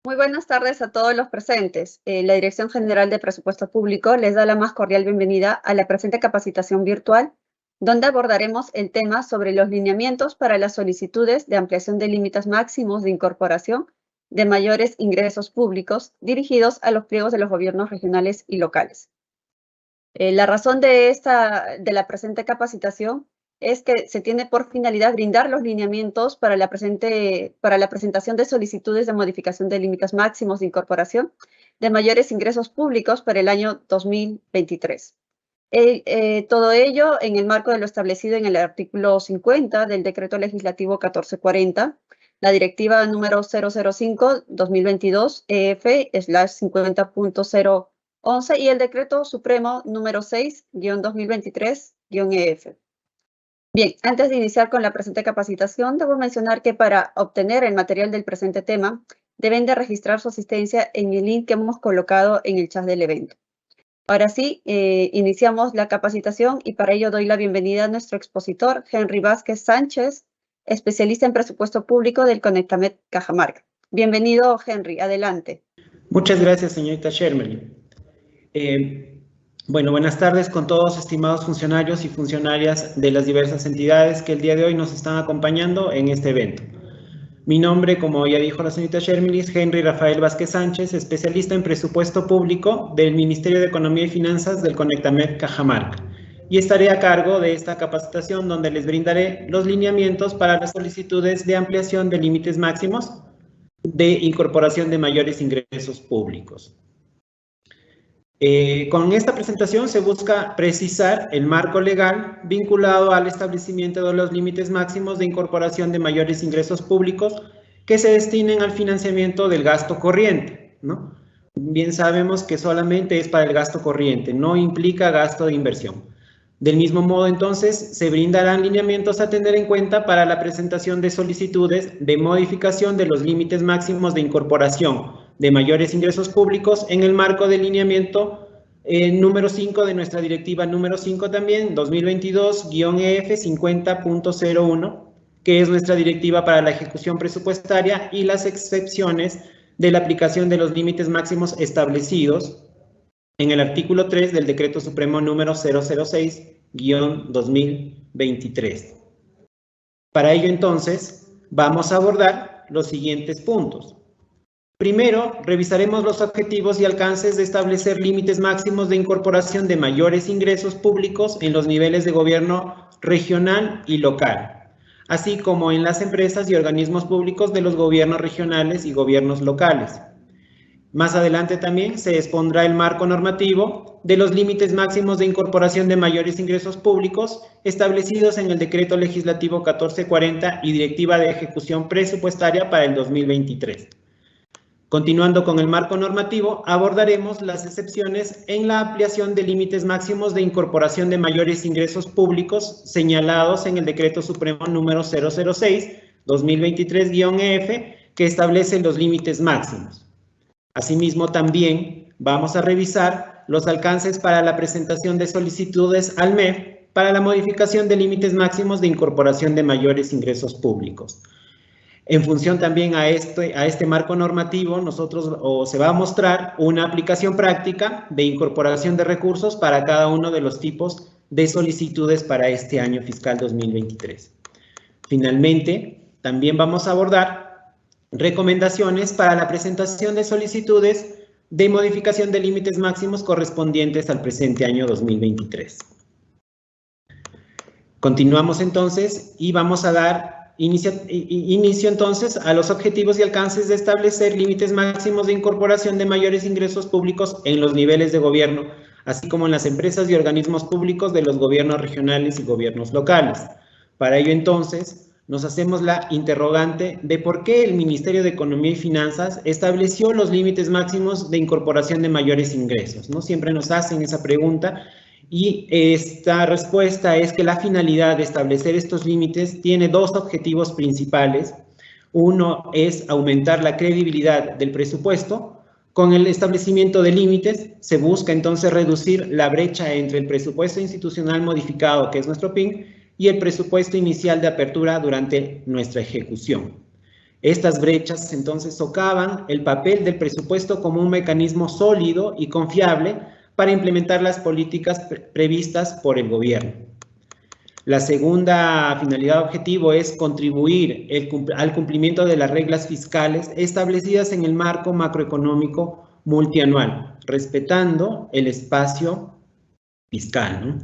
Muy buenas tardes a todos los presentes. La Dirección General de Presupuesto Público les da la más cordial bienvenida a la presente capacitación virtual, donde abordaremos el tema sobre los lineamientos para las solicitudes de ampliación de límites máximos de incorporación de mayores ingresos públicos dirigidos a los pliegos de los gobiernos regionales y locales. La razón de la presente capacitación es que se tiene por finalidad brindar los lineamientos para la presentación de solicitudes de modificación de límites máximos de incorporación de mayores ingresos públicos para el año 2023. Todo ello en el marco de lo establecido en el artículo 50 del Decreto Legislativo 1440, la Directiva número 005-2022 EF/50.011 y el Decreto Supremo número 6-2023-EF. Bien, antes de iniciar con la presente capacitación, debo mencionar que para obtener el material del presente tema, deben de registrar su asistencia en el link que hemos colocado en el chat del evento. Ahora sí, iniciamos la capacitación y para ello doy la bienvenida a nuestro expositor, Henry Vázquez Sánchez, especialista en presupuesto público del Conectamed Cajamarca. Bienvenido, Henry, adelante. Muchas gracias, señorita Shermerly. Bueno, buenas tardes con todos, estimados funcionarios y funcionarias de las diversas entidades que el día de hoy nos están acompañando en este evento. Mi nombre, como ya dijo la señorita Shermerly, es Henry Rafael Vázquez Sánchez, especialista en presupuesto público del Ministerio de Economía y Finanzas del Conectamed Cajamarca, y estaré a cargo de esta capacitación donde les brindaré los lineamientos para las solicitudes de ampliación de límites máximos de incorporación de mayores ingresos públicos. Con esta presentación se busca precisar el marco legal vinculado al establecimiento de los límites máximos de incorporación de mayores ingresos públicos que se destinen al financiamiento del gasto corriente, ¿no? Bien sabemos que solamente es para el gasto corriente, no implica gasto de inversión. Del mismo modo, entonces, se brindarán lineamientos a tener en cuenta para la presentación de solicitudes de modificación de los límites máximos de incorporación de mayores ingresos públicos en el marco del lineamiento número 5 de nuestra directiva número 5 también, 2022-EF 50.01, que es nuestra directiva para la ejecución presupuestaria y las excepciones de la aplicación de los límites máximos establecidos en el artículo 3 del Decreto Supremo número 006-2023. Para ello, entonces, vamos a abordar los siguientes puntos. Primero, revisaremos los objetivos y alcances de establecer límites máximos de incorporación de mayores ingresos públicos en los niveles de gobierno regional y local, así como en las empresas y organismos públicos de los gobiernos regionales y gobiernos locales. Más adelante también se expondrá el marco normativo de los límites máximos de incorporación de mayores ingresos públicos establecidos en el Decreto Legislativo 1440 y Directiva de Ejecución Presupuestaria para el 2023. Continuando con el marco normativo, abordaremos las excepciones en la ampliación de límites máximos de incorporación de mayores ingresos públicos señalados en el Decreto Supremo número 006-2023-EF, que establece los límites máximos. Asimismo, también vamos a revisar los alcances para la presentación de solicitudes al MEF para la modificación de límites máximos de incorporación de mayores ingresos públicos. En función también a este marco normativo, se va a mostrar una aplicación práctica de incorporación de recursos para cada uno de los tipos de solicitudes para este año fiscal 2023. Finalmente, también vamos a abordar recomendaciones para la presentación de solicitudes de modificación de límites máximos correspondientes al presente año 2023. Continuamos entonces y vamos a dar inicio entonces a los objetivos y alcances de establecer límites máximos de incorporación de mayores ingresos públicos en los niveles de gobierno, así como en las empresas y organismos públicos de los gobiernos regionales y gobiernos locales. Para ello entonces nos hacemos la interrogante de por qué el Ministerio de Economía y Finanzas estableció los límites máximos de incorporación de mayores ingresos, ¿no? Siempre nos hacen esa pregunta. Y esta respuesta es que la finalidad de establecer estos límites tiene dos objetivos principales. Uno es aumentar la credibilidad del presupuesto. Con el establecimiento de límites se busca entonces reducir la brecha entre el presupuesto institucional modificado, que es nuestro PIN, y el presupuesto inicial de apertura durante nuestra ejecución. Estas brechas entonces socavan el papel del presupuesto como un mecanismo sólido y confiable para implementar las políticas previstas por el gobierno. La segunda finalidad objetivo es contribuir al cumplimiento de las reglas fiscales establecidas en el marco macroeconómico multianual, respetando el espacio fiscal, ¿no?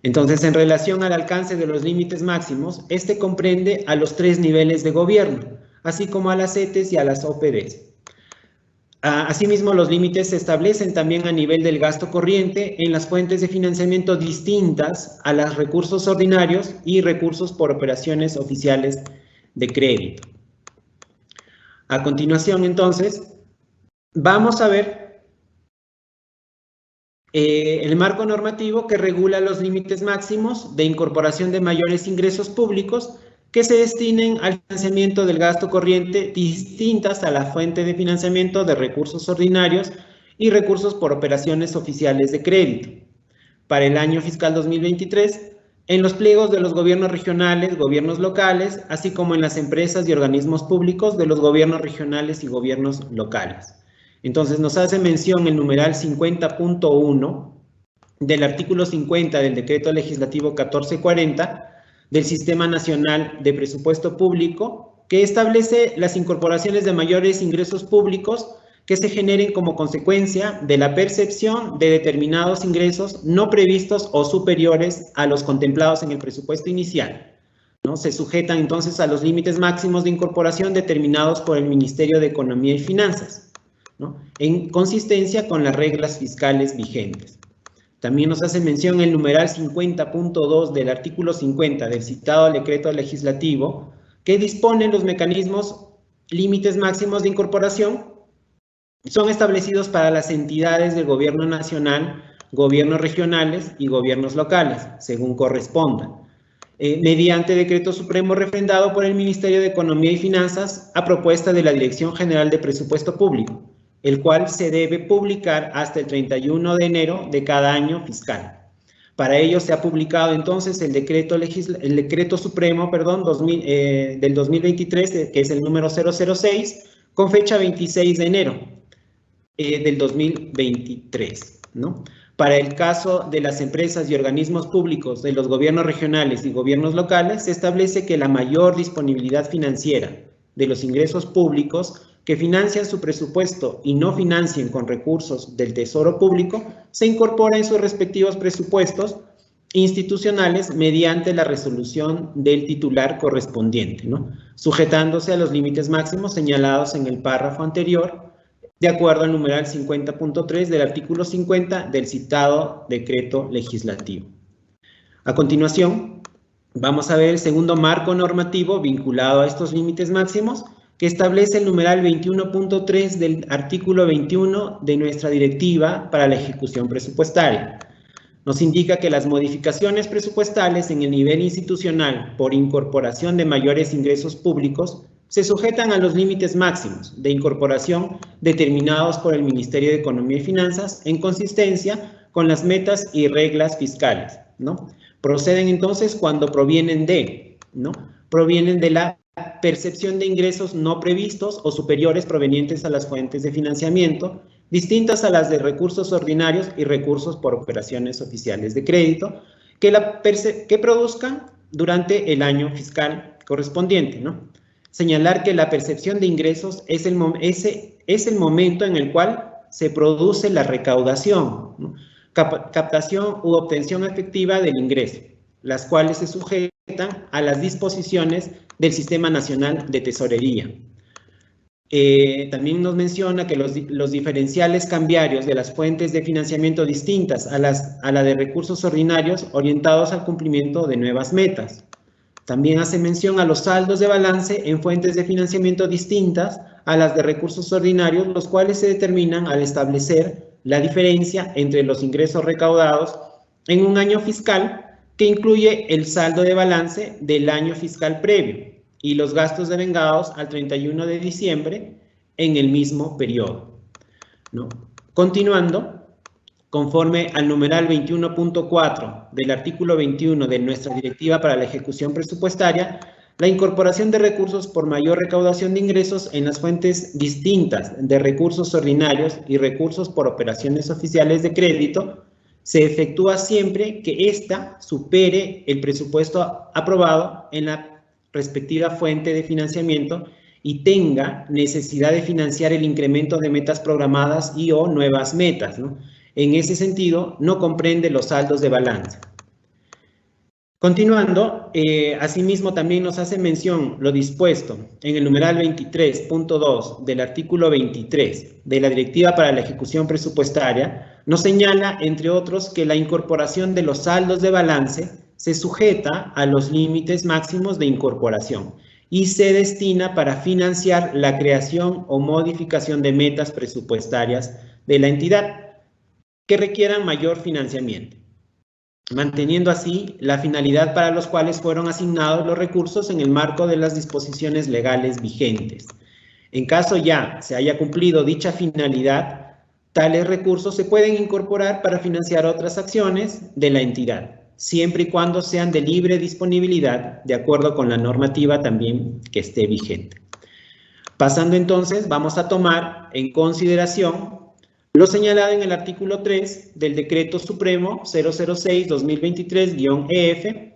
Entonces, en relación al alcance de los límites máximos, este comprende a los 3 niveles de gobierno, así como a las ETEs y a las OPDs. Asimismo, los límites se establecen también a nivel del gasto corriente en las fuentes de financiamiento distintas a los recursos ordinarios y recursos por operaciones oficiales de crédito. A continuación, entonces, vamos a ver el marco normativo que regula los límites máximos de incorporación de mayores ingresos públicos que se destinen al financiamiento del gasto corriente distintas a la fuente de financiamiento de recursos ordinarios y recursos por operaciones oficiales de crédito. Para el año fiscal 2023, en los pliegos de los gobiernos regionales, gobiernos locales, así como en las empresas y organismos públicos de los gobiernos regionales y gobiernos locales. Entonces, nos hace mención el numeral 50.1 del artículo 50 del Decreto Legislativo 1440 del Sistema Nacional de Presupuesto Público, que establece las incorporaciones de mayores ingresos públicos que se generen como consecuencia de la percepción de determinados ingresos no previstos o superiores a los contemplados en el presupuesto inicial, ¿no? Se sujetan entonces a los límites máximos de incorporación determinados por el Ministerio de Economía y Finanzas, ¿no? En consistencia con las reglas fiscales vigentes. También nos hace mención el numeral 50.2 del artículo 50 del citado decreto legislativo que dispone los mecanismos límites máximos de incorporación son establecidos para las entidades del gobierno nacional, gobiernos regionales y gobiernos locales, según correspondan, mediante decreto supremo refrendado por el Ministerio de Economía y Finanzas a propuesta de la Dirección General de Presupuesto Público, el cual se debe publicar hasta el 31 de enero de cada año fiscal. Para ello se ha publicado entonces el decreto supremo, del 2023, que es el número 006, con fecha 26 de enero del 2023, ¿no? Para el caso de las empresas y organismos públicos de los gobiernos regionales y gobiernos locales, se establece que la mayor disponibilidad financiera de los ingresos públicos que financian su presupuesto y no financien con recursos del Tesoro Público, se incorpora en sus respectivos presupuestos institucionales mediante la resolución del titular correspondiente, ¿no? Sujetándose a los límites máximos señalados en el párrafo anterior, de acuerdo al numeral 50.3 del artículo 50 del citado decreto legislativo. A continuación, vamos a ver el segundo marco normativo vinculado a estos límites máximos, que establece el numeral 21.3 del artículo 21 de nuestra directiva para la ejecución presupuestaria. Nos indica que las modificaciones presupuestales en el nivel institucional por incorporación de mayores ingresos públicos se sujetan a los límites máximos de incorporación determinados por el Ministerio de Economía y Finanzas en consistencia con las metas y reglas fiscales, ¿no? Proceden entonces cuando provienen de la percepción de ingresos no previstos o superiores provenientes a las fuentes de financiamiento, distintas a las de recursos ordinarios y recursos por operaciones oficiales de crédito, que produzcan durante el año fiscal correspondiente, ¿no? Señalar que la percepción de ingresos es el momento en el cual se produce la recaudación, ¿no? Captación u obtención efectiva del ingreso, las cuales se sujetan a las disposiciones del Sistema Nacional de Tesorería. También nos menciona que los diferenciales cambiarios de las fuentes de financiamiento distintas a la de recursos ordinarios orientados al cumplimiento de nuevas metas. También hace mención a los saldos de balance en fuentes de financiamiento distintas a las de recursos ordinarios, los cuales se determinan al establecer la diferencia entre los ingresos recaudados en un año fiscal que incluye el saldo de balance del año fiscal previo y los gastos devengados al 31 de diciembre en el mismo periodo, ¿no? Continuando, conforme al numeral 21.4 del artículo 21 de nuestra directiva para la ejecución presupuestaria, la incorporación de recursos por mayor recaudación de ingresos en las fuentes distintas de recursos ordinarios y recursos por operaciones oficiales de crédito se efectúa siempre que ésta supere el presupuesto aprobado en la respectiva fuente de financiamiento y tenga necesidad de financiar el incremento de metas programadas y o nuevas metas, ¿no? En ese sentido, no comprende los saldos de balance. Continuando, asimismo también nos hace mención lo dispuesto en el numeral 23.2 del artículo 23 de la Directiva para la Ejecución Presupuestaria, nos señala, entre otros, que la incorporación de los saldos de balance se sujeta a los límites máximos de incorporación y se destina para financiar la creación o modificación de metas presupuestarias de la entidad que requieran mayor financiamiento, manteniendo así la finalidad para los cuales fueron asignados los recursos en el marco de las disposiciones legales vigentes. En caso ya se haya cumplido dicha finalidad, tales recursos se pueden incorporar para financiar otras acciones de la entidad, siempre y cuando sean de libre disponibilidad, de acuerdo con la normativa también que esté vigente. Pasando entonces, vamos a tomar en consideración lo señalado en el artículo 3 del Decreto Supremo 006-2023-EF,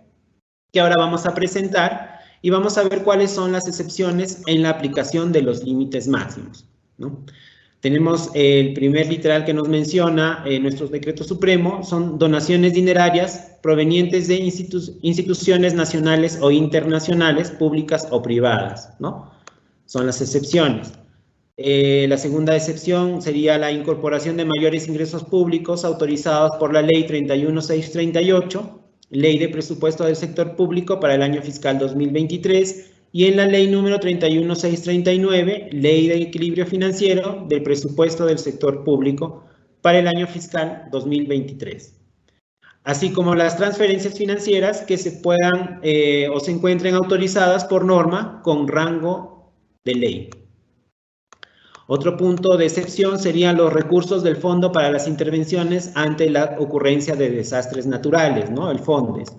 que ahora vamos a presentar y vamos a ver cuáles son las excepciones en la aplicación de los límites máximos, ¿no? Tenemos el primer literal que nos menciona nuestro Decreto Supremo, son donaciones dinerarias provenientes de instituciones nacionales o internacionales, públicas o privadas, ¿no? Son las excepciones. La segunda excepción sería la incorporación de mayores ingresos públicos autorizados por la Ley 31638, Ley de Presupuesto del Sector Público para el año fiscal 2023, y en la Ley número 31639, Ley de Equilibrio Financiero del Presupuesto del Sector Público para el año fiscal 2023. Así como las transferencias financieras que se puedan o se encuentren autorizadas por norma con rango de ley. Otro punto de excepción serían los recursos del Fondo para las Intervenciones ante la ocurrencia de desastres naturales, ¿no? El FONDES.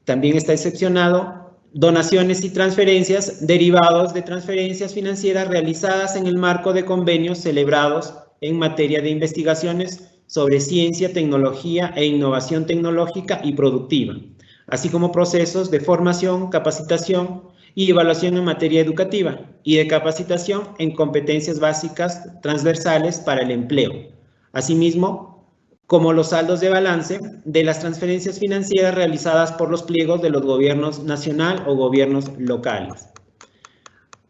También está excepcionado donaciones y transferencias derivados de transferencias financieras realizadas en el marco de convenios celebrados en materia de investigaciones sobre ciencia, tecnología e innovación tecnológica y productiva, así como procesos de formación, capacitación y evaluación en materia educativa y de capacitación en competencias básicas transversales para el empleo, asimismo como los saldos de balance de las transferencias financieras realizadas por los pliegos de los gobiernos nacional o gobiernos locales.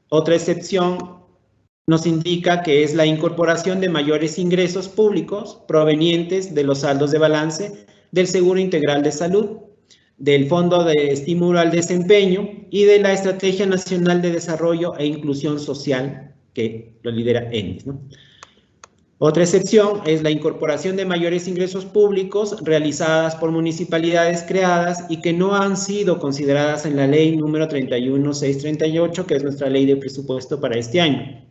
Otra excepción nos indica que es la incorporación de mayores ingresos públicos provenientes de los saldos de balance del Seguro Integral de Salud, del Fondo de Estímulo al Desempeño y de la Estrategia Nacional de Desarrollo e Inclusión Social, que lo lidera ENIS, ¿no? Otra excepción es la incorporación de mayores ingresos públicos realizadas por municipalidades creadas y que no han sido consideradas en la ley número 31638, que es nuestra ley de presupuesto para este año.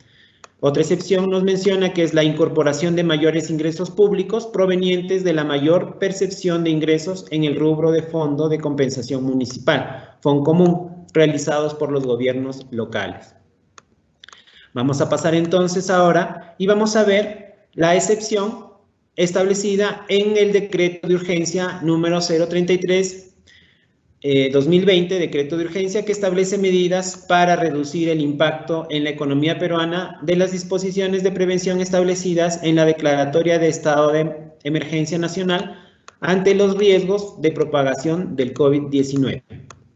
Otra excepción nos menciona que es la incorporación de mayores ingresos públicos provenientes de la mayor percepción de ingresos en el rubro de Fondo de Compensación Municipal, FONComún, realizados por los gobiernos locales. Vamos a pasar entonces ahora y vamos a ver la excepción establecida en el decreto de urgencia número 033-2020, decreto de urgencia que establece medidas para reducir el impacto en la economía peruana de las disposiciones de prevención establecidas en la declaratoria de estado de emergencia nacional ante los riesgos de propagación del COVID-19,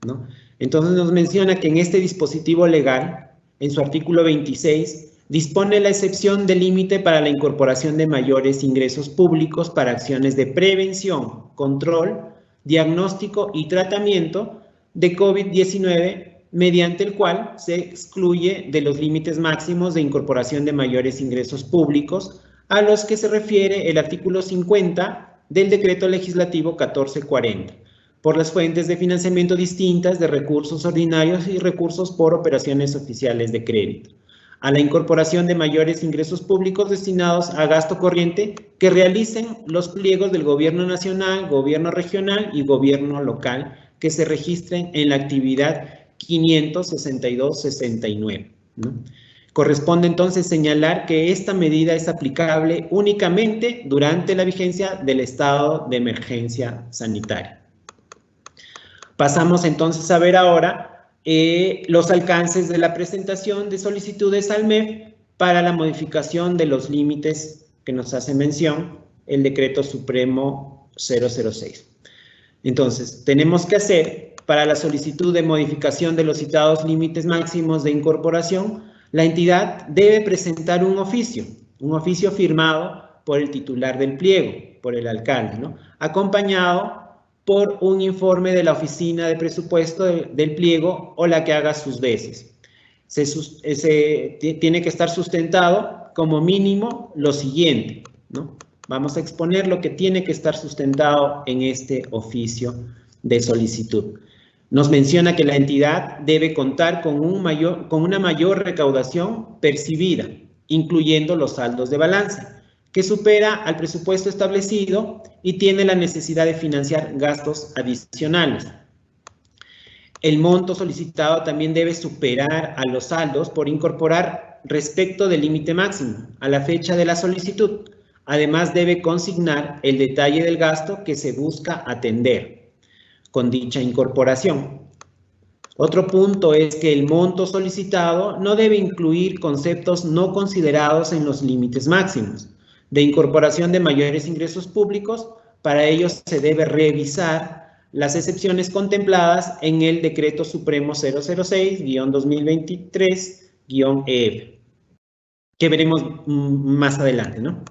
¿no? Entonces nos menciona que en este dispositivo legal, en su artículo 26, dispone la excepción de límite para la incorporación de mayores ingresos públicos para acciones de prevención, control, diagnóstico y tratamiento de COVID-19, mediante el cual se excluye de los límites máximos de incorporación de mayores ingresos públicos a los que se refiere el artículo 50 del Decreto Legislativo 1440, por las fuentes de financiamiento distintas de recursos ordinarios y recursos por operaciones oficiales de crédito, a la incorporación de mayores ingresos públicos destinados a gasto corriente que realicen los pliegos del gobierno nacional, gobierno regional y gobierno local que se registren en la actividad 562.69, ¿no? Corresponde entonces señalar que esta medida es aplicable únicamente durante la vigencia del estado de emergencia sanitaria. Pasamos entonces a ver ahora los alcances de la presentación de solicitudes al MEF para la modificación de los límites que nos hace mención el Decreto Supremo 006. Entonces, tenemos que hacer para la solicitud de modificación de los citados límites máximos de incorporación, la entidad debe presentar un oficio firmado por el titular del pliego, por el alcalde, ¿no? Acompañado por un informe de la oficina de presupuesto del pliego o la que haga sus veces. Tiene que estar sustentado como mínimo lo siguiente, ¿no? Vamos a exponer lo que tiene que estar sustentado en este oficio de solicitud. Nos menciona que la entidad debe contar con una mayor recaudación percibida, incluyendo los saldos de balance, que supera al presupuesto establecido y tiene la necesidad de financiar gastos adicionales. El monto solicitado también debe superar a los saldos por incorporar respecto del límite máximo a la fecha de la solicitud. Además, debe consignar el detalle del gasto que se busca atender con dicha incorporación. Otro punto es que el monto solicitado no debe incluir conceptos no considerados en los límites máximos de incorporación de mayores ingresos públicos. Para ello se debe revisar las excepciones contempladas en el Decreto Supremo 006-2023-EF, que veremos más adelante, ¿no?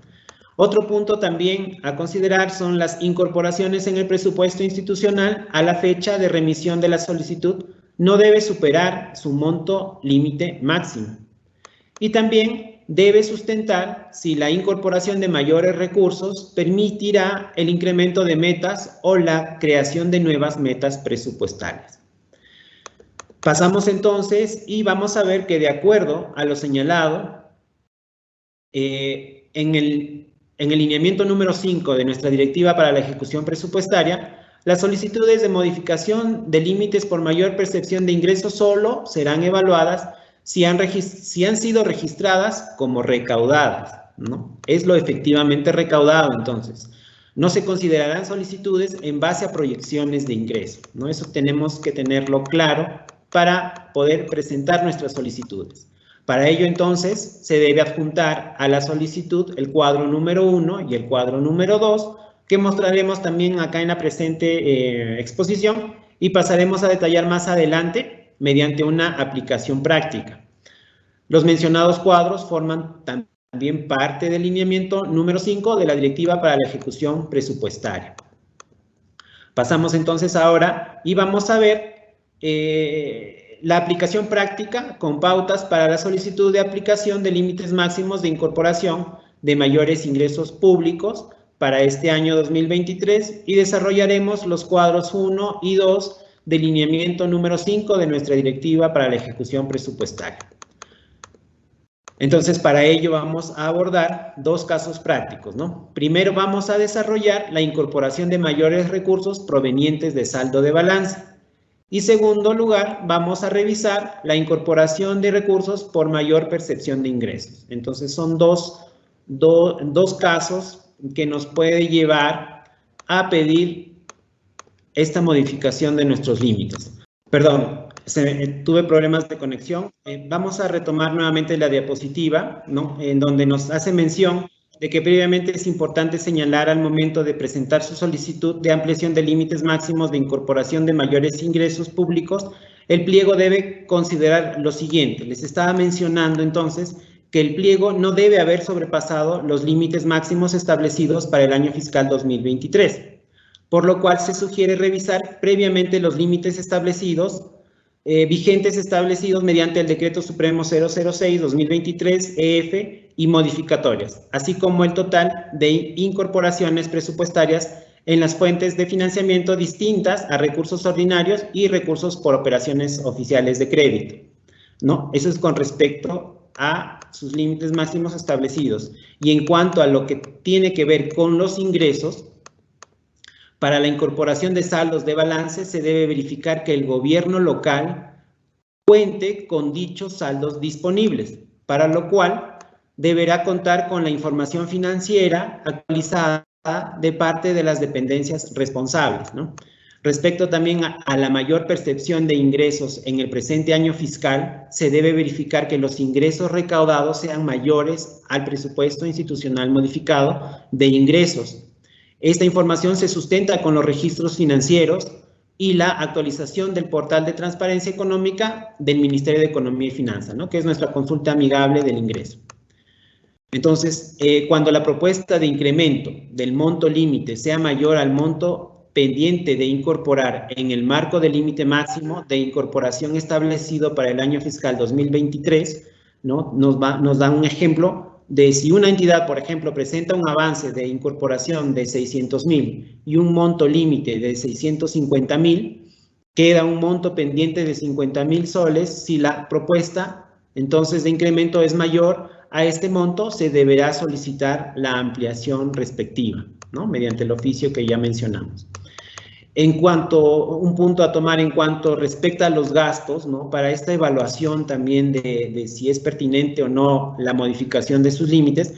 Otro punto también a considerar son las incorporaciones en el presupuesto institucional a la fecha de remisión de la solicitud. No debe superar su monto límite máximo. Y también debe sustentar si la incorporación de mayores recursos permitirá el incremento de metas o la creación de nuevas metas presupuestarias. Pasamos entonces y vamos a ver que de acuerdo a lo señalado en el lineamiento número 5 de nuestra Directiva para la Ejecución Presupuestaria, las solicitudes de modificación de límites por mayor percepción de ingresos solo serán evaluadas si han sido registradas como recaudadas, ¿no? Es lo efectivamente recaudado, entonces. No se considerarán solicitudes en base a proyecciones de ingreso, ¿no? Eso tenemos que tenerlo claro para poder presentar nuestras solicitudes. Para ello, entonces, se debe adjuntar a la solicitud el cuadro número 1 y el cuadro número 2, que mostraremos también acá en la presente exposición y pasaremos a detallar más adelante mediante una aplicación práctica. Los mencionados cuadros forman también parte del lineamiento número 5 de la Directiva para la Ejecución Presupuestaria. Pasamos entonces ahora y vamos a ver la aplicación práctica con pautas para la solicitud de aplicación de límites máximos de incorporación de mayores ingresos públicos para este año 2023 y desarrollaremos los cuadros 1 y 2 del lineamiento número 5 de nuestra Directiva para la Ejecución Presupuestaria. Entonces, para ello vamos a abordar dos casos prácticos, ¿no? Primero vamos a desarrollar la incorporación de mayores recursos provenientes de saldo de balance. Y segundo lugar, vamos a revisar la incorporación de recursos por mayor percepción de ingresos. Entonces, son dos casos que nos puede llevar a pedir esta modificación de nuestros límites. Perdón, tuve problemas de conexión. Vamos a retomar nuevamente la diapositiva, ¿no? En donde nos hace mención de que previamente es importante señalar al momento de presentar su solicitud de ampliación de límites máximos de incorporación de mayores ingresos públicos, el pliego debe considerar lo siguiente. Les estaba mencionando entonces que el pliego no debe haber sobrepasado los límites máximos establecidos para el año fiscal 2023, por lo cual se sugiere revisar previamente los límites establecidos, vigentes establecidos mediante el Decreto Supremo 006-2023-EF y modificatorias, así como el total de incorporaciones presupuestarias en las fuentes de financiamiento distintas a recursos ordinarios y recursos por operaciones oficiales de crédito, ¿no? Eso es con respecto a sus límites máximos establecidos. Y en cuanto a lo que tiene que ver con los ingresos, para la incorporación de saldos de balance se debe verificar que el gobierno local cuente con dichos saldos disponibles, para lo cual deberá contar con la información financiera actualizada de parte de las dependencias responsables, ¿no? Respecto también a la mayor percepción de ingresos en el presente año fiscal, se debe verificar que los ingresos recaudados sean mayores al presupuesto institucional modificado de ingresos. Esta información se sustenta con los registros financieros y la actualización del portal de transparencia económica del Ministerio de Economía y Finanzas, ¿no? Que es nuestra consulta amigable del ingreso. Entonces, cuando la propuesta de incremento del monto límite sea mayor al monto pendiente de incorporar en el marco del límite máximo de incorporación establecido para el año fiscal 2023, ¿no? Nos da un ejemplo de si una entidad, por ejemplo, presenta un avance de incorporación de 600,000 y un monto límite de 650,000, queda un monto pendiente de 50,000 soles. Si la propuesta, entonces, de incremento es mayor a este monto, se deberá solicitar la ampliación respectiva, ¿no? Mediante el oficio que ya mencionamos. En cuanto, un punto a tomar en cuanto respecta a los gastos, ¿no? Para esta evaluación también de si es pertinente o no la modificación de sus límites,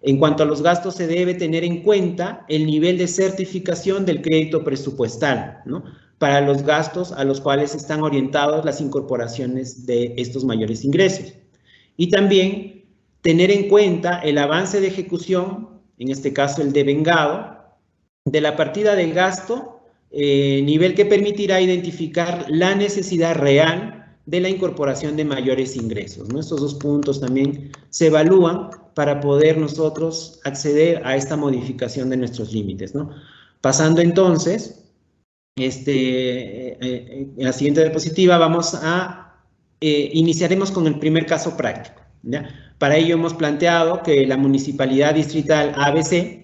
en cuanto a los gastos se debe tener en cuenta el nivel de certificación del crédito presupuestal, ¿no? Para los gastos a los cuales están orientados las incorporaciones de estos mayores ingresos. Y también tener en cuenta el avance de ejecución, en este caso el devengado, de la partida del gasto, nivel que permitirá identificar la necesidad real de la incorporación de mayores ingresos, ¿no? Estos dos puntos también se evalúan para poder nosotros acceder a esta modificación de nuestros límites, ¿no? Pasando entonces, en la siguiente diapositiva vamos a, iniciaremos con el primer caso práctico, ¿ya? Para ello hemos planteado que la Municipalidad Distrital ABC,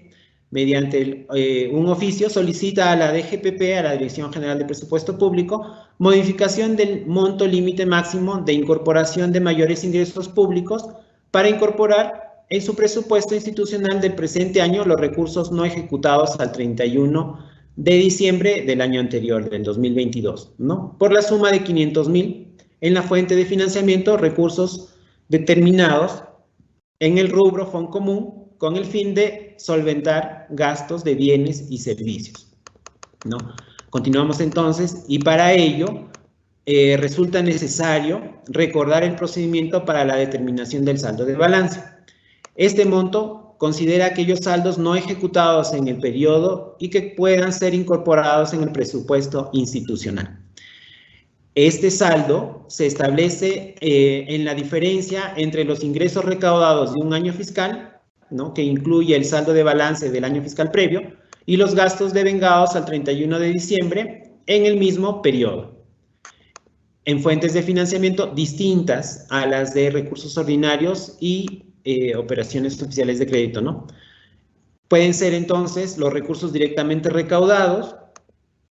mediante un oficio, solicita a la DGPP, a la Dirección General de Presupuesto Público, modificación del monto límite máximo de incorporación de mayores ingresos públicos para incorporar en su presupuesto institucional del presente año los recursos no ejecutados al 31 de diciembre del año anterior, del 2022, ¿no? Por la suma de 500,000 en la fuente de financiamiento, recursos determinados en el rubro Fondo Común, con el fin de solventar gastos de bienes y servicios, ¿no? Continuamos entonces, y para ello resulta necesario recordar el procedimiento para la determinación del saldo de balance. Este monto considera aquellos saldos no ejecutados en el periodo y que puedan ser incorporados en el presupuesto institucional. Este saldo se establece en la diferencia entre los ingresos recaudados de un año fiscal, ¿no? Que incluye el saldo de balance del año fiscal previo, y los gastos devengados al 31 de diciembre en el mismo periodo, en fuentes de financiamiento distintas a las de recursos ordinarios y operaciones oficiales de crédito, ¿no? Pueden ser entonces los recursos directamente recaudados,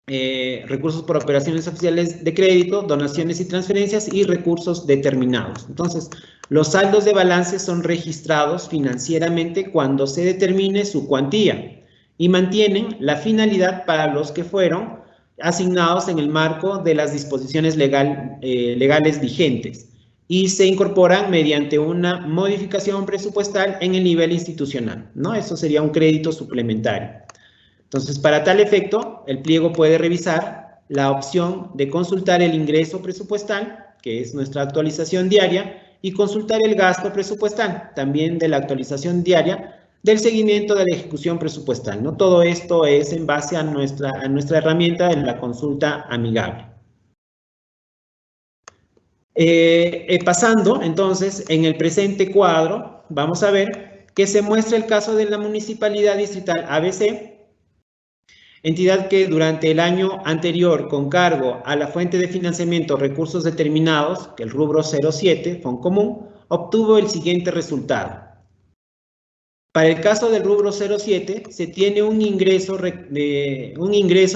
recursos por operaciones oficiales de crédito, donaciones y transferencias y recursos determinados. Entonces, los saldos de balance son registrados financieramente cuando se determine su cuantía y mantienen la finalidad para los que fueron asignados en el marco de las disposiciones legales vigentes y se incorporan mediante una modificación presupuestal en el nivel institucional, ¿no? Eso sería un crédito suplementario. Entonces, para tal efecto, el pliego puede revisar la opción de consultar el ingreso presupuestal, que es nuestra actualización diaria, y consultar el gasto presupuestal, también de la actualización diaria del seguimiento de la ejecución presupuestal, ¿no? Todo esto es en base a nuestra herramienta de la consulta amigable. Pasando, entonces, en el presente cuadro, vamos a ver que se muestra el caso de la Municipalidad Distrital ABC, entidad que durante el año anterior, con cargo a la fuente de financiamiento recursos determinados, que el rubro 07, Fondo Común, obtuvo el siguiente resultado. Para el caso del rubro 07, se tiene un ingreso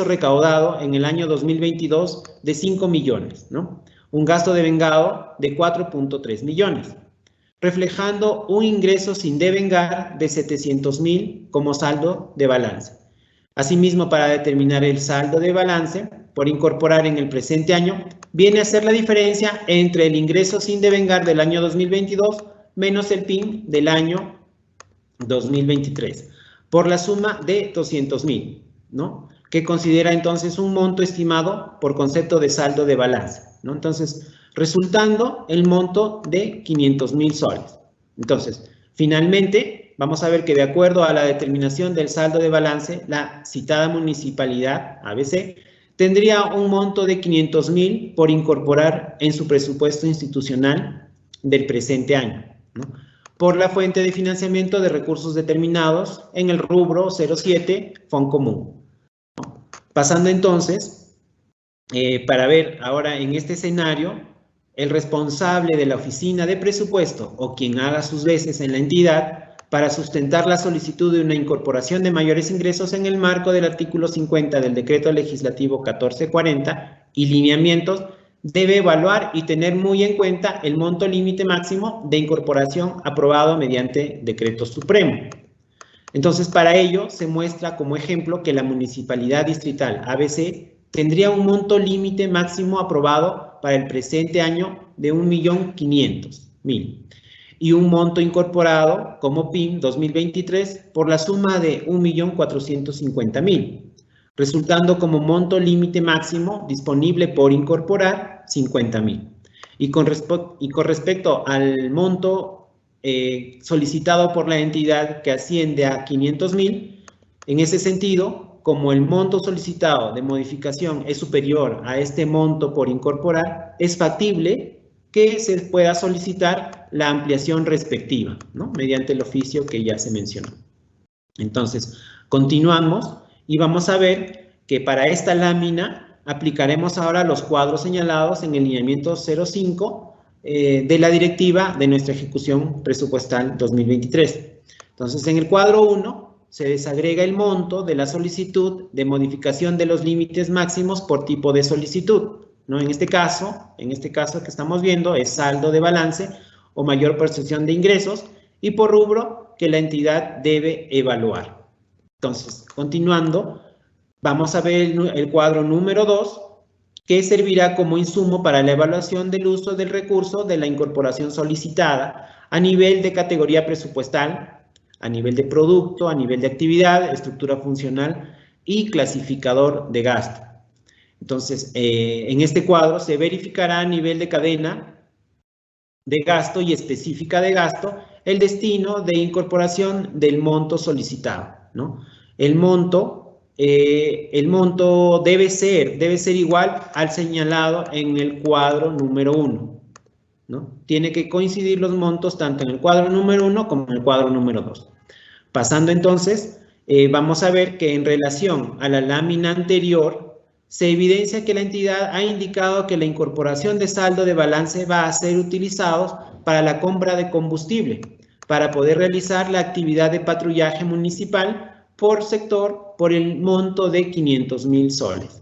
recaudado en el año 2022 de 5 millones, ¿no? Un gasto devengado de 4.3 millones, reflejando un ingreso sin devengar de 700,000 como saldo de balance. Asimismo, para determinar el saldo de balance, por incorporar en el presente año viene a ser la diferencia entre el ingreso sin devengar del año 2022 menos el PIN del año 2023, por la suma de 200,000, ¿no? Que considera entonces un monto estimado por concepto de saldo de balance, ¿no? Entonces, resultando el monto de 500,000 soles. Entonces, finalmente, vamos a ver que de acuerdo a la determinación del saldo de balance, la citada municipalidad, ABC, tendría un monto de 500,000 por incorporar en su presupuesto institucional del presente año, ¿no? Por la fuente de financiamiento de recursos determinados en el rubro 07, Fondo Común. Pasando entonces, para ver ahora en este escenario, el responsable de la oficina de presupuesto o quien haga sus veces en la entidad para sustentar la solicitud de una incorporación de mayores ingresos en el marco del artículo 50 del Decreto Legislativo 1440 y lineamientos, debe evaluar y tener muy en cuenta el monto límite máximo de incorporación aprobado mediante Decreto Supremo. Entonces, para ello se muestra como ejemplo que la Municipalidad Distrital ABC tendría un monto límite máximo aprobado para el presente año de 1.500.000 y un monto incorporado como PIN 2023 por la suma de 1.450.000, resultando como monto límite máximo disponible por incorporar 50.000. Y con respecto al monto solicitado por la entidad que asciende a 500.000, en ese sentido, como el monto solicitado de modificación es superior a este monto por incorporar, es factible que se pueda solicitar la ampliación respectiva, ¿no? Mediante el oficio que ya se mencionó. Entonces, continuamos y vamos a ver que para esta lámina aplicaremos ahora los cuadros señalados en el lineamiento 05 de la directiva de nuestra ejecución presupuestal 2023. Entonces, en el cuadro 1 se desagrega el monto de la solicitud de modificación de los límites máximos por tipo de solicitud, ¿no? En este caso que estamos viendo es saldo de balance o mayor percepción de ingresos y por rubro que la entidad debe evaluar. Entonces, continuando, vamos a ver el cuadro número 2, que servirá como insumo para la evaluación del uso del recurso de la incorporación solicitada a nivel de categoría presupuestal, a nivel de producto, a nivel de actividad, estructura funcional y clasificador de gasto. Entonces, en este cuadro se verificará a nivel de cadena de gasto y específica de gasto el destino de incorporación del monto solicitado, ¿no? El monto debe ser igual al señalado en el cuadro número 1, ¿no? Tiene que coincidir los montos tanto en el cuadro número 1 como en el cuadro número 2. Pasando entonces, vamos a ver que en relación a la lámina anterior, se evidencia que la entidad ha indicado que la incorporación de saldo de balance va a ser utilizado para la compra de combustible, para poder realizar la actividad de patrullaje municipal por sector por el monto de 500,000 soles.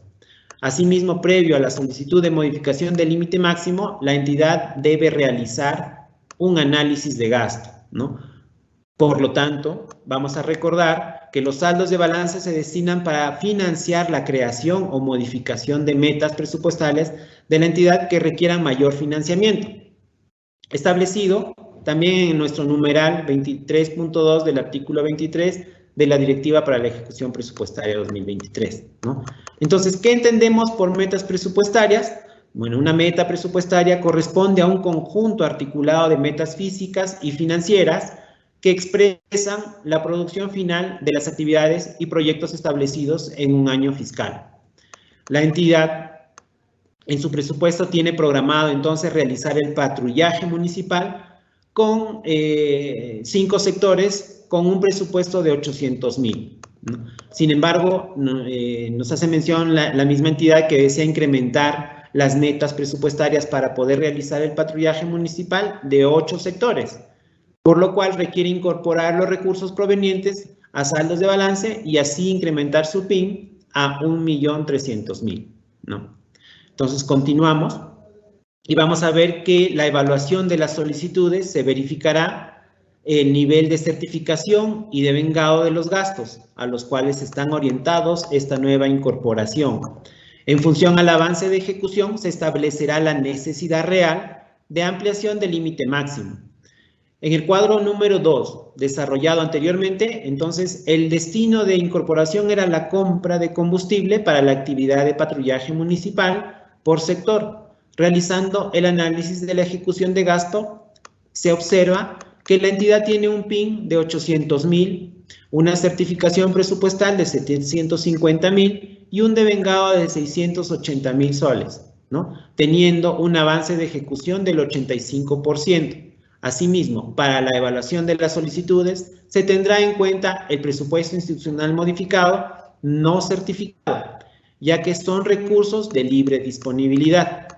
Asimismo, previo a la solicitud de modificación del límite máximo, la entidad debe realizar un análisis de gasto, ¿no? Por lo tanto, vamos a recordar que los saldos de balance se destinan para financiar la creación o modificación de metas presupuestales de la entidad que requieran mayor financiamiento, establecido también en nuestro numeral 23.2 del artículo 23 de la Directiva para la Ejecución Presupuestaria 2023, ¿no? Entonces, ¿qué entendemos por metas presupuestarias? Bueno, una meta presupuestaria corresponde a un conjunto articulado de metas físicas y financieras que expresan la producción final de las actividades y proyectos establecidos en un año fiscal. La entidad en su presupuesto tiene programado entonces realizar el patrullaje municipal con 5 sectores con un presupuesto de 800,000, ¿no? Sin embargo, nos hace mención la misma entidad que desea incrementar las metas presupuestarias para poder realizar el patrullaje municipal de 8 sectores. Por lo cual requiere incorporar los recursos provenientes a saldos de balance y así incrementar su PIN a 1.300.000, ¿no? Entonces, continuamos y vamos a ver que la evaluación de las solicitudes se verificará el nivel de certificación y devengado de los gastos a los cuales están orientados esta nueva incorporación. En función al avance de ejecución, se establecerá la necesidad real de ampliación del límite máximo. En el cuadro número 2, desarrollado anteriormente, entonces, el destino de incorporación era la compra de combustible para la actividad de patrullaje municipal por sector. Realizando el análisis de la ejecución de gasto, se observa que la entidad tiene un PIN de 800.000, una certificación presupuestal de 750.000 y un devengado de 680.000 soles, ¿no? Teniendo un avance de ejecución del 85%. Asimismo, para la evaluación de las solicitudes, se tendrá en cuenta el presupuesto institucional modificado no certificado, ya que son recursos de libre disponibilidad.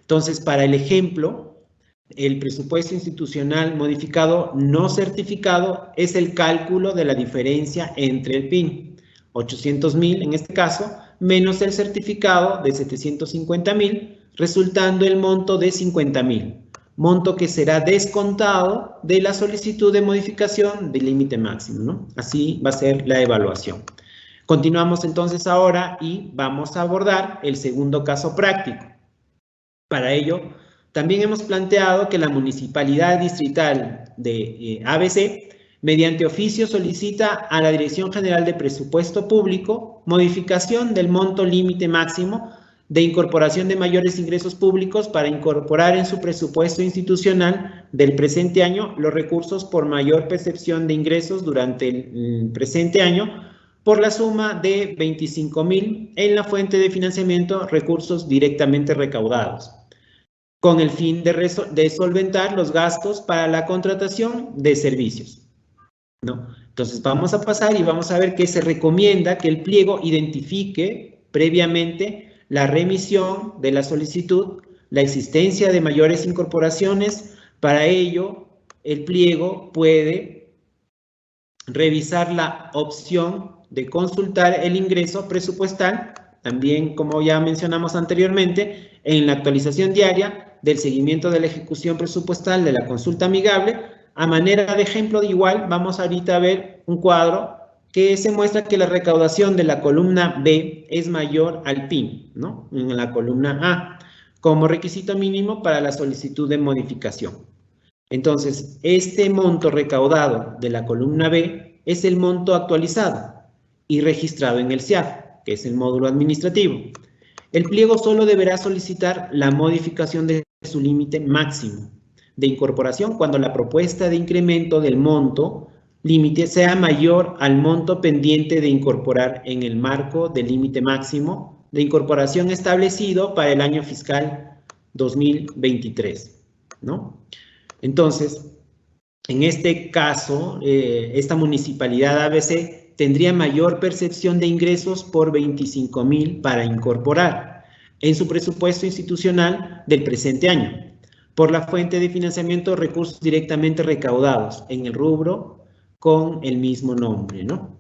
Entonces, para el ejemplo, el presupuesto institucional modificado no certificado es el cálculo de la diferencia entre el PIN, 800.000 en este caso, menos el certificado de 750.000, resultando el monto de 50.000. Monto que será descontado de la solicitud de modificación del límite máximo, ¿no? Así va a ser la evaluación. Continuamos entonces ahora y vamos a abordar el segundo caso práctico. Para ello, también hemos planteado que la Municipalidad Distrital de ABC, mediante oficio, solicita a la Dirección General de Presupuesto Público modificación del monto límite máximo de incorporación de mayores ingresos públicos para incorporar en su presupuesto institucional del presente año los recursos por mayor percepción de ingresos durante el presente año por la suma de 25.000 en la fuente de financiamiento recursos directamente recaudados, con el fin de solventar los gastos para la contratación de servicios, ¿no? Entonces vamos a pasar y vamos a ver que se recomienda que el pliego identifique previamente la remisión de la solicitud, la existencia de mayores incorporaciones. Para ello, el pliego puede revisar la opción de consultar el ingreso presupuestal, también como ya mencionamos anteriormente, en la actualización diaria del seguimiento de la ejecución presupuestal de la consulta amigable. A manera de ejemplo, de igual, vamos ahorita a ver un cuadro que se muestra que la recaudación de la columna B es mayor al PIN, ¿no? En la columna A, como requisito mínimo para la solicitud de modificación. Entonces, este monto recaudado de la columna B es el monto actualizado y registrado en el CIAF, que es el módulo administrativo. El pliego solo deberá solicitar la modificación de su límite máximo de incorporación cuando la propuesta de incremento del monto límite sea mayor al monto pendiente de incorporar en el marco del límite máximo de incorporación establecido para el año fiscal 2023, ¿no? Entonces, en este caso, esta municipalidad ABC tendría mayor percepción de ingresos por 25.000 para incorporar en su presupuesto institucional del presente año, por la fuente de financiamiento recursos directamente recaudados en el rubro con el mismo nombre, ¿no?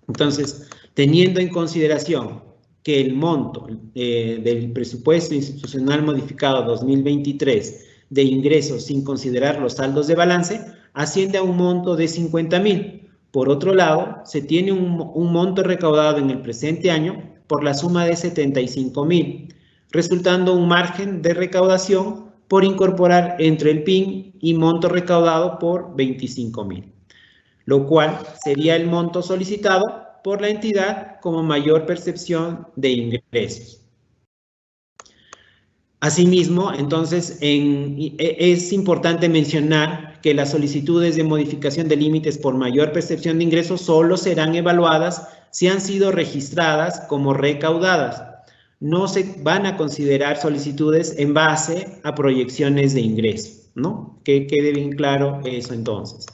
Entonces, teniendo en consideración que el monto del presupuesto institucional modificado 2023 de ingresos sin considerar los saldos de balance, asciende a un monto de 50.000. Por otro lado, se tiene un monto recaudado en el presente año por la suma de 75.000, resultando un margen de recaudación por incorporar entre el PIN y monto recaudado por 25.000. Lo cual sería el monto solicitado por la entidad como mayor percepción de ingresos. Asimismo, entonces, es importante mencionar que las solicitudes de modificación de límites por mayor percepción de ingresos solo serán evaluadas si han sido registradas como recaudadas. No se van a considerar solicitudes en base a proyecciones de ingresos, ¿no? Que quede bien claro eso entonces.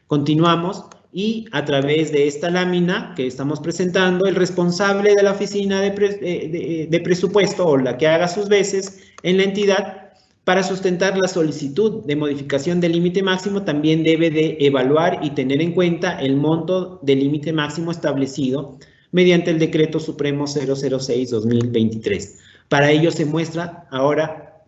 Continuamos y a través de esta lámina que estamos presentando, el responsable de la oficina de presupuesto o la que haga sus veces en la entidad para sustentar la solicitud de modificación del límite máximo también debe de evaluar y tener en cuenta el monto del límite máximo establecido mediante el Decreto Supremo 006-2023. Para ello se muestra ahora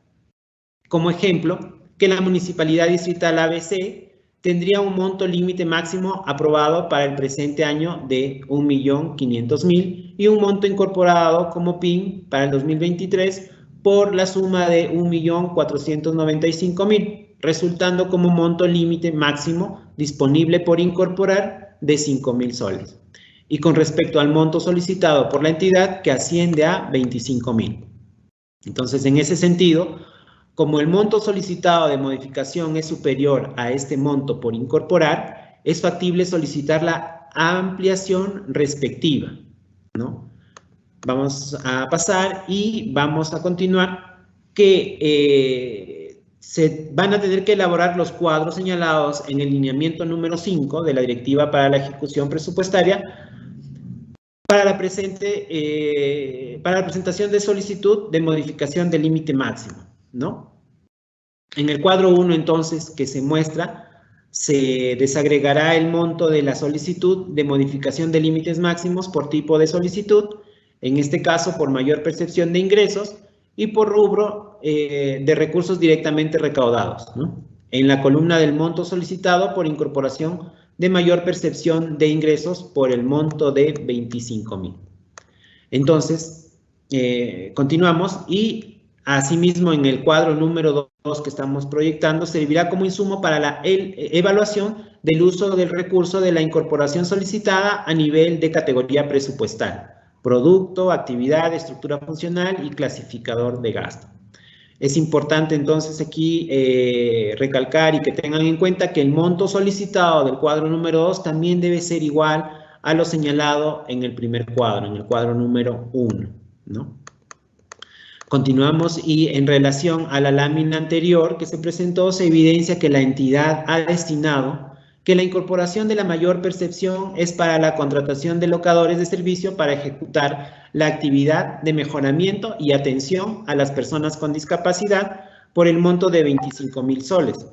como ejemplo que la Municipalidad Distrital ABC tendría un monto límite máximo aprobado para el presente año de 1.500.000 y un monto incorporado como PIN para el 2023 por la suma de 1.495.000, resultando como monto límite máximo disponible por incorporar de 5.000 soles. Y con respecto al monto solicitado por la entidad, que asciende a 25.000. Entonces, en ese sentido, como el monto solicitado de modificación es superior a este monto por incorporar, es factible solicitar la ampliación respectiva, ¿no? Vamos a pasar y vamos a continuar que se van a tener que elaborar los cuadros señalados en el lineamiento número 5 de la Directiva para la Ejecución Presupuestaria para la presentación de solicitud de modificación del límite máximo, ¿no? En el cuadro 1, entonces, que se muestra, se desagregará el monto de la solicitud de modificación de límites máximos por tipo de solicitud, en este caso por mayor percepción de ingresos y por rubro de recursos directamente recaudados, ¿no? En la columna del monto solicitado por incorporación de mayor percepción de ingresos por el monto de 25.000. Entonces, continuamos y asimismo en el cuadro número 2 que estamos proyectando servirá como insumo para la evaluación del uso del recurso de la incorporación solicitada a nivel de categoría presupuestal, producto, actividad, estructura funcional y clasificador de gasto. Es importante entonces aquí recalcar y que tengan en cuenta que el monto solicitado del cuadro número 2 también debe ser igual a lo señalado en el primer cuadro, en el cuadro número 1, ¿no? Continuamos y en relación a la lámina anterior que se presentó, se evidencia que la entidad ha destinado que la incorporación de la mayor percepción es para la contratación de locadores de servicio para ejecutar la actividad de mejoramiento y atención a las personas con discapacidad por el monto de 25.000 soles.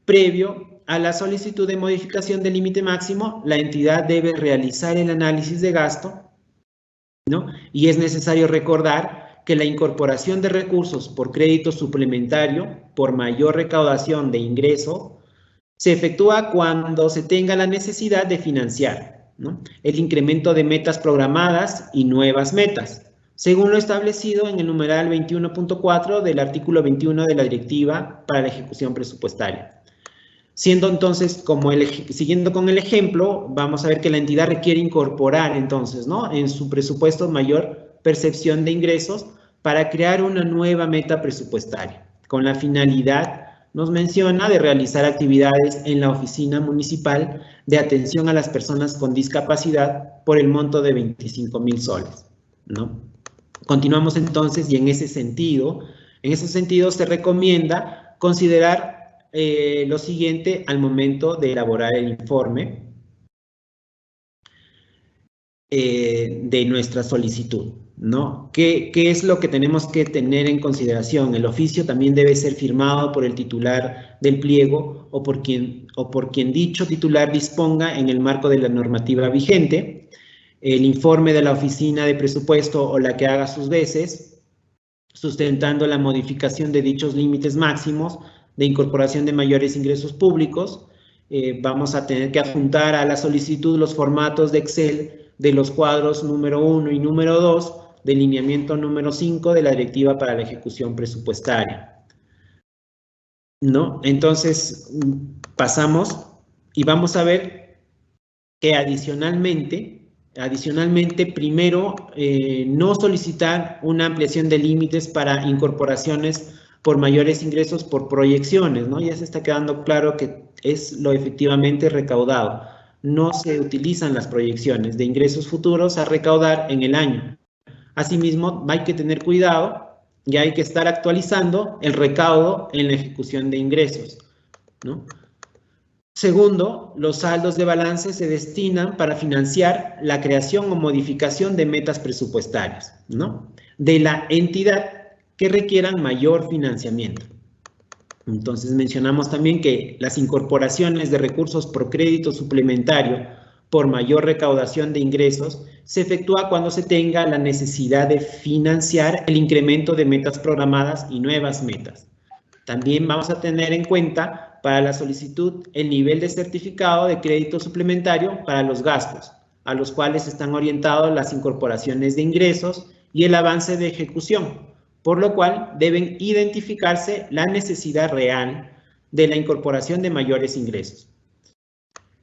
Previo a la solicitud de modificación del límite máximo, la entidad debe realizar el análisis de gasto, ¿no? Y es necesario recordar que la incorporación de recursos por crédito suplementario por mayor recaudación de ingreso se efectúa cuando se tenga la necesidad de financiar, ¿no?, el incremento de metas programadas y nuevas metas, según lo establecido en el numeral 21.4 del artículo 21 de la Directiva para la Ejecución Presupuestaria. Siendo entonces, siguiendo con el ejemplo, vamos a ver que la entidad requiere incorporar entonces, ¿no?, en su presupuesto mayor percepción de ingresos para crear una nueva meta presupuestaria, con la finalidad, nos menciona, de realizar actividades en la oficina municipal de atención a las personas con discapacidad por el monto de 25.000 soles, ¿no? Continuamos entonces y en ese sentido se recomienda considerar lo siguiente al momento de elaborar el informe de nuestra solicitud, ¿no? ¿Qué es lo que tenemos que tener en consideración? El oficio también debe ser firmado por el titular del pliego o por quien dicho titular disponga en el marco de la normativa vigente. El informe de la oficina de presupuesto o la que haga sus veces, sustentando la modificación de dichos límites máximos de incorporación de mayores ingresos públicos. Vamos a tener que adjuntar a la solicitud los formatos de Excel de los cuadros número 1 y número 2 del lineamiento número 5 de la Directiva para la Ejecución Presupuestaria, ¿no? Entonces, pasamos y vamos a ver que adicionalmente primero, no solicitar una ampliación de límites para incorporaciones por mayores ingresos por proyecciones, ¿no? Ya se está quedando claro que es lo efectivamente recaudado. No se utilizan las proyecciones de ingresos futuros a recaudar en el año. Asimismo, hay que tener cuidado y hay que estar actualizando el recaudo en la ejecución de ingresos, ¿no? Segundo, los saldos de balance se destinan para financiar la creación o modificación de metas presupuestarias, ¿no?, de la entidad que requieran mayor financiamiento. Entonces mencionamos también que las incorporaciones de recursos por crédito suplementario por mayor recaudación de ingresos se efectúa cuando se tenga la necesidad de financiar el incremento de metas programadas y nuevas metas. También vamos a tener en cuenta para la solicitud el nivel de certificado de crédito suplementario para los gastos, a los cuales están orientados las incorporaciones de ingresos y el avance de ejecución, por lo cual deben identificarse la necesidad real de la incorporación de mayores ingresos.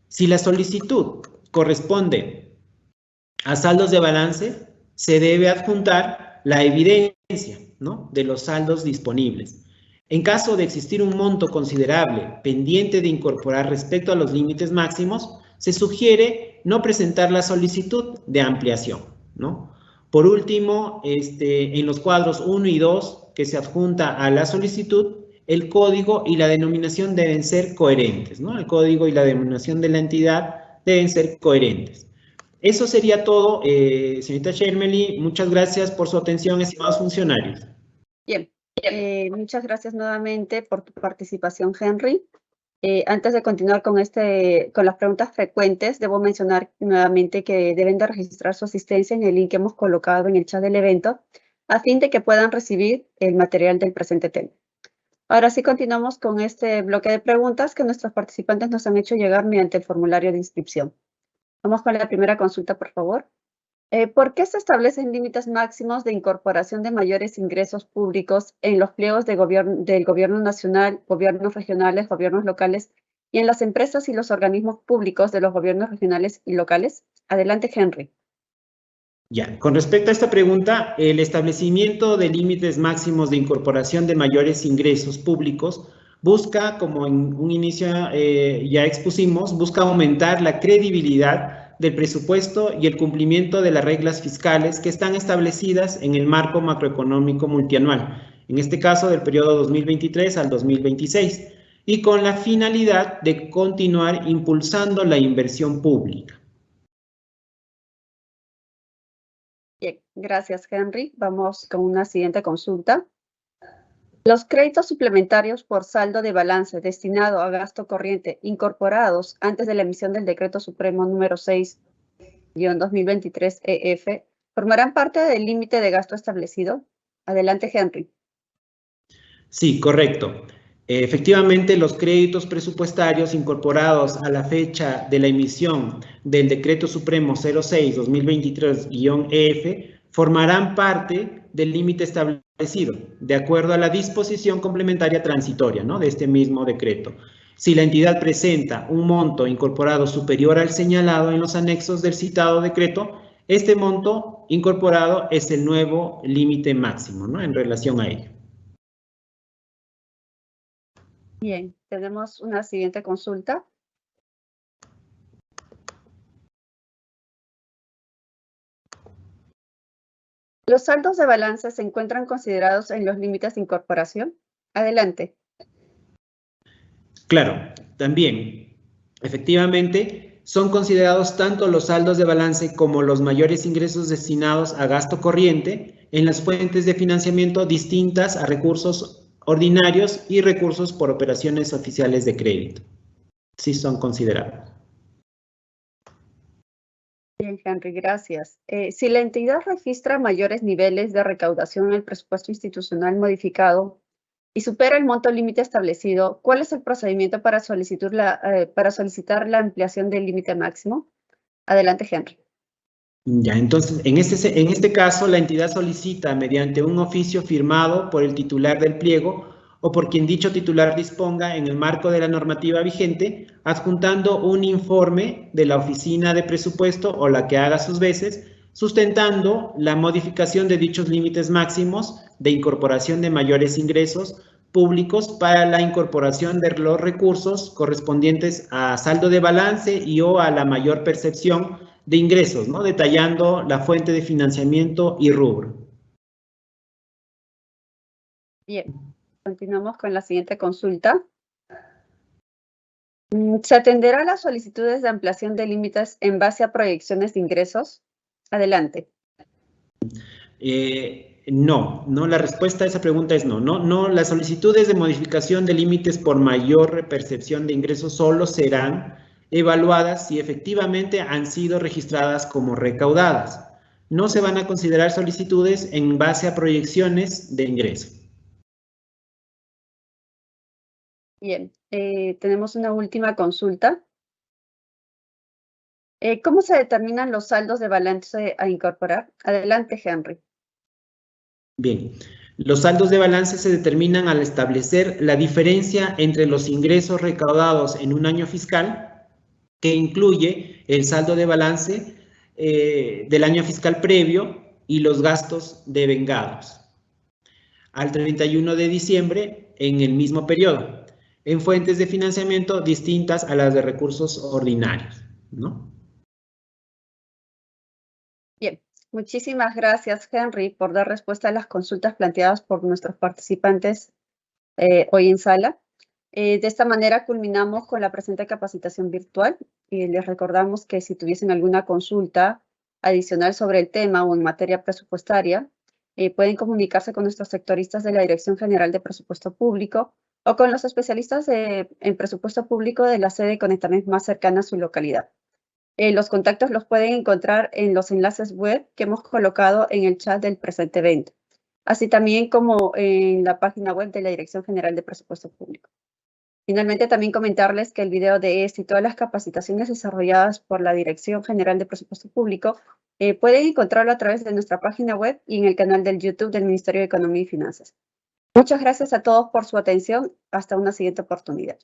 Si la solicitud corresponde a saldos de balance, se debe adjuntar la evidencia, ¿no?, de los saldos disponibles. En caso de existir un monto considerable pendiente de incorporar respecto a los límites máximos, se sugiere no presentar la solicitud de ampliación, ¿no? Por último, en los cuadros 1 y 2 que se adjunta a la solicitud, el código y la denominación deben ser coherentes, ¿no? El código y la denominación de la entidad deben ser coherentes. Eso sería todo, señorita Shermely. Muchas gracias por su atención, estimados funcionarios. Bien, muchas gracias nuevamente por tu participación, Henry. Antes de continuar con las preguntas frecuentes, debo mencionar nuevamente que deben de registrar su asistencia en el link que hemos colocado en el chat del evento, a fin de que puedan recibir el material del presente tema. Ahora sí continuamos con este bloque de preguntas que nuestros participantes nos han hecho llegar mediante el formulario de inscripción. Vamos con la primera consulta, por favor. ¿Por qué se establecen límites máximos de incorporación de mayores ingresos públicos en los pliegos del gobierno nacional, gobiernos regionales, gobiernos locales y en las empresas y los organismos públicos de los gobiernos regionales y locales? Adelante, Henry. Ya, con respecto a esta pregunta, el establecimiento de límites máximos de incorporación de mayores ingresos públicos busca, como en un inicio ya expusimos, busca aumentar la credibilidad del presupuesto y el cumplimiento de las reglas fiscales que están establecidas en el marco macroeconómico multianual, en este caso del periodo 2023 al 2026, y con la finalidad de continuar impulsando la inversión pública. Bien, gracias, Henry. Vamos con una siguiente consulta. Los créditos suplementarios por saldo de balance destinado a gasto corriente incorporados antes de la emisión del Decreto Supremo número 6-2023 EF formarán parte del límite de gasto establecido. Adelante, Henry. Sí, correcto. Efectivamente, los créditos presupuestarios incorporados a la fecha de la emisión del Decreto Supremo 06-2023-EF formarán parte del límite establecido, de acuerdo a la disposición complementaria transitoria, ¿no?, de este mismo decreto. Si la entidad presenta un monto incorporado superior al señalado en los anexos del citado decreto, este monto incorporado es el nuevo límite máximo, ¿no?, en relación a ello. Bien, tenemos una siguiente consulta. ¿Los saldos de balance se encuentran considerados en los límites de incorporación? Adelante. Claro, también, efectivamente, son considerados tanto los saldos de balance como los mayores ingresos destinados a gasto corriente en las fuentes de financiamiento distintas a recursos ordinarios y recursos por operaciones oficiales de crédito. Sí son considerados. Bien, Henry, gracias. Si la entidad registra mayores niveles de recaudación en el presupuesto institucional modificado y supera el monto límite establecido, ¿cuál es el procedimiento para solicitar la ampliación del límite máximo? Adelante, Henry. Ya, entonces, en este caso, la entidad solicita mediante un oficio firmado por el titular del pliego o por quien dicho titular disponga en el marco de la normativa vigente, adjuntando un informe de la oficina de presupuesto o la que haga sus veces, sustentando la modificación de dichos límites máximos de incorporación de mayores ingresos públicos para la incorporación de los recursos correspondientes a saldo de balance y o a la mayor percepción de ingresos, ¿no?, detallando la fuente de financiamiento y rubro. Bien, continuamos con la siguiente consulta. ¿Se atenderá a las solicitudes de ampliación de límites en base a proyecciones de ingresos? Adelante. No, la respuesta a esa pregunta es no. Las solicitudes de modificación de límites por mayor percepción de ingresos solo serán evaluadas si efectivamente han sido registradas como recaudadas. No se van a considerar solicitudes en base a proyecciones de ingreso. Bien, tenemos una última consulta. ¿Cómo se determinan los saldos de balance a incorporar? Adelante, Henry. Bien, los saldos de balance se determinan al establecer la diferencia entre los ingresos recaudados en un año fiscal, que incluye el saldo de balance del año fiscal previo y los gastos devengados, al 31 de diciembre en el mismo periodo, en fuentes de financiamiento distintas a las de recursos ordinarios, ¿no? Bien, muchísimas gracias, Henry, por dar respuesta a las consultas planteadas por nuestros participantes hoy en sala. De esta manera culminamos con la presente capacitación virtual y les recordamos que si tuviesen alguna consulta adicional sobre el tema o en materia presupuestaria, pueden comunicarse con nuestros sectoristas de la Dirección General de Presupuesto Público o con los especialistas en presupuesto público de la sede Conectanet más cercana a su localidad. Los contactos los pueden encontrar en los enlaces web que hemos colocado en el chat del presente evento, así también como en la página web de la Dirección General de Presupuesto Público. Finalmente, también comentarles que el video de y todas las capacitaciones desarrolladas por la Dirección General de Presupuesto Público pueden encontrarlo a través de nuestra página web y en el canal del YouTube del Ministerio de Economía y Finanzas. Muchas gracias a todos por su atención. Hasta una siguiente oportunidad.